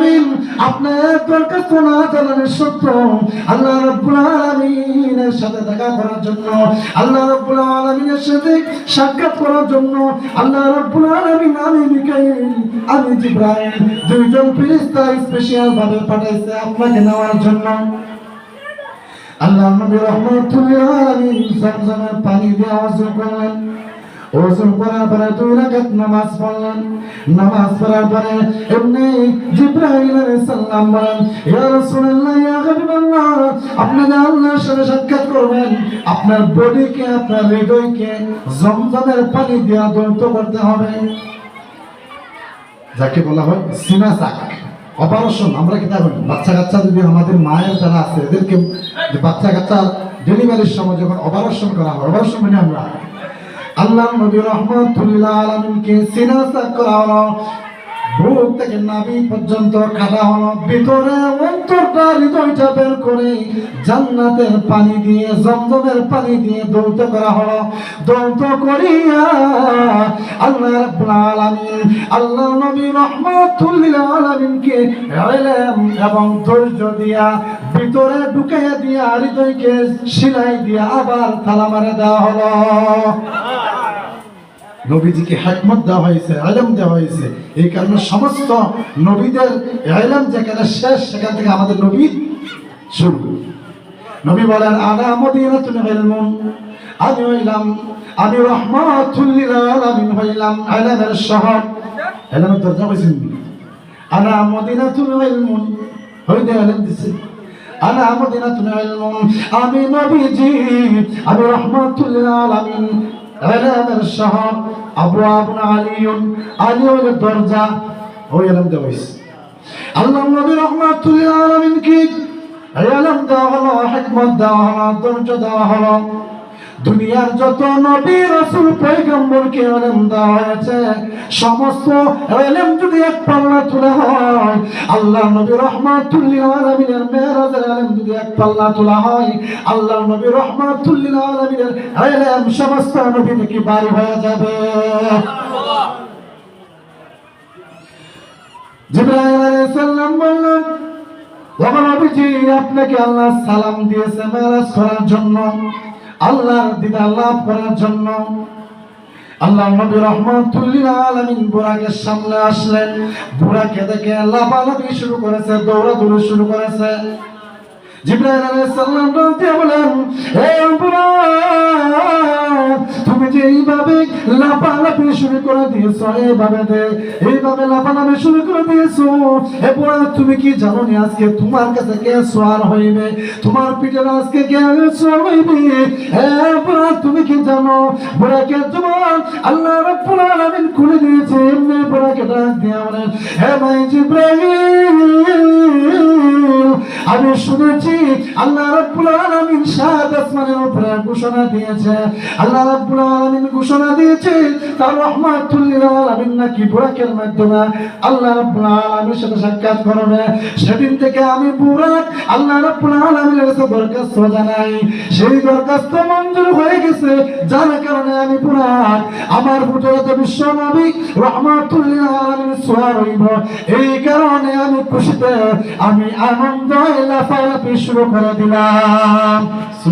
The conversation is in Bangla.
আলামিন আপনার দরখাস্ত না জানানোর সত্ত্বেও আল্লাহ রাব্বুল আলামিনের সাথে দেখা করার জন্য, আল্লাহ রাব্বুল আলামিনের সাথে সাক্ষাৎ করার জন্য আল্লাহ রাব্বুল আলামিন আমি মিকাইল আমি জিবরাইল দুইজন ফেরেশতা স্পেশাল ভাবে পাঠাইছে আপনাকে নেওয়ার জন্য। আল্লাহ নবী রাহমাতুল লিল আলামিন জমজমের পানি দিয়ে ওযু করলেন। ওযু করার পরে 2 রাকাত নামাজ পড়লেন। নামাজ পড়ার পরে এমনি জিবরাইল আলাইহিস সালাম বলেন, ইয়া রাসূলুল্লাহ ইয়া হাবিবাল্লাহ, আপনি যে আল্লাহর সাথে সাক্ষাৎ করবেন আপনার বডিকে আপনার হৃদয়কে জমজমের পানি দিয়ে ধৌত করতে হবে, যাকে বলা হয় সিনা চাক অপারেশন। আমরা কি জানি বাচ্চা কাচ্চা যদি আমাদের মায়ের যারা আছে এদেরকে বাচ্চা কাচ্চা ডেলিভারির সময় যখন অপারেশন করা হয়, অপারেশন মানে আমরা আল্লাহ নবী রাহমাতুল লিল আলামিনকে সিনা চাক করা হলো, বুক থেকে নাভি পর্যন্ত কাটা হলো, ভিতরে অন্তরটা হৃদয়টা বের করে জান্নাতের পানি দিয়ে জমজমের পানি দিয়ে ধৌত করা হলো। ধৌত করিয়া আল্লাহ রাব্বুল আলামিন আল্লাহ নবী রাহমাতুল লিল আলামিনকে ইলম এবং ধৈর্য দিয়া ভিতরে ঢুকাইয়া দিয়া হৃদয়কে সিলাই দিয়া আবার তালা মারে দেওয়া হলো। নবীজিকে হিকমত দেওয়া হয়েছে, ইলম দেওয়া হয়েছে। এই কারণে সমস্ত নবীদের ইলম যেখানে শেষ সেখান থেকে আমাদের নবী শুরু। নবী বলেন আনা মদিনাতুল ইলম, আমি হইলাম আমি রাহমাতুল লিল আলামিন হইলাম ইলমের শহর। ইলমের দরজা হইছেন আনা মদিনাতুল ইলম, হইতে ইলম দিছে আনা মদিনাতুল ইলম, আমি নবীজি আমি রাহমাতুল লিল আলামিন ইলমের শহর। আবওয়াবুন আলিয়ুন, আলী হইল দরজা, ওই ইলম দেওয়া হইছে। আল্লাহ নবী রাহমাতুল লিল আলামিনকে ইলম দেওয়া হলো, হিকমত দেওয়া হলো, ধৈর্য দেওয়া হলো। দুনিয়ার যত নবী রাসূল পয়গম্বরকে ইলম দেওয়া হয়েছে সমস্ত ইলম যদি এক পাল্লা তোলা হয়, আল্লাহ নবী রাহমাতুল লিল আলামিনের মেরাজের ইলম যদি এক পাল্লা তোলা হয়, আল্লাহ নবী রাহমাতুল লিল আলামিনের ইলম সমস্ত নবী থেকে বাড়ি হয়ে যাবে। জিবরাইল আলাইহিস সালাম বললেন, ও নবীজি আপনাকে আল্লাহ সালাম দিয়েছে মেরাজ করার জন্য, আল্লাহর দিদার লাভ করার জন্য। আল্লাহ নবী রাহমাতুল লিল আলামিন বুরাকের সামনে আসলেন। বুরাকে দেখে লাফালাফি শুরু করেছে, দৌড়াদৌড়ি শুরু করেছে। জিবরাইল আলাইহিস সালাম বলেন, হে বুরাক, তুমি যে এইভাবে লাফালাফি শুরু করে দিয়েছো, এইভাবে লাফালাফি শুরু করে দিয়েছো, হে বুরাক তুমি কি জানো না আজকে তোমার কাছে কে সওয়ার হইবে, তোমার পিঠের আজকে কে সওয়ার হইবে? হে বুরাক তুমি কি জানো? বুরাকের জবান আল্লাহ রাব্বুল আলামিন খুলে দিয়েছে। এমনি বুরাকে ডাক দিয়ে বলেন, হে ভাই জিবরাইল, আমি শুনেছি আল্লাহ রাব্বুল আলামিন সাত আসমানের উপরে ঘোষণা দিয়েছে, আল্লাহ রাব্বুল আলামিন ঘোষণা দিয়েছে তার রাহমাতুল লিল আলামিন নাকি বুরাকের মাধ্যমে আল্লাহ রাব্বুল আলামিনের সাথে সাক্ষাৎ করবে। সেদিন থেকে আমি বুরাক আল্লাহ রাব্বুল আলামিনের কাছে দরখাস্ত জানাই, সেই দরখাস্ত মঞ্জুর হয়ে গেছে, যার কারণে আমি বুরাক আমার ফুটে বিশ্ব নবী রাহমাতুল লিল আলামিন সওয়ার হইব। এই কারণে আমি খুশিতে আমি আনন্দ লাফালাফি শুরু করে দিলাম।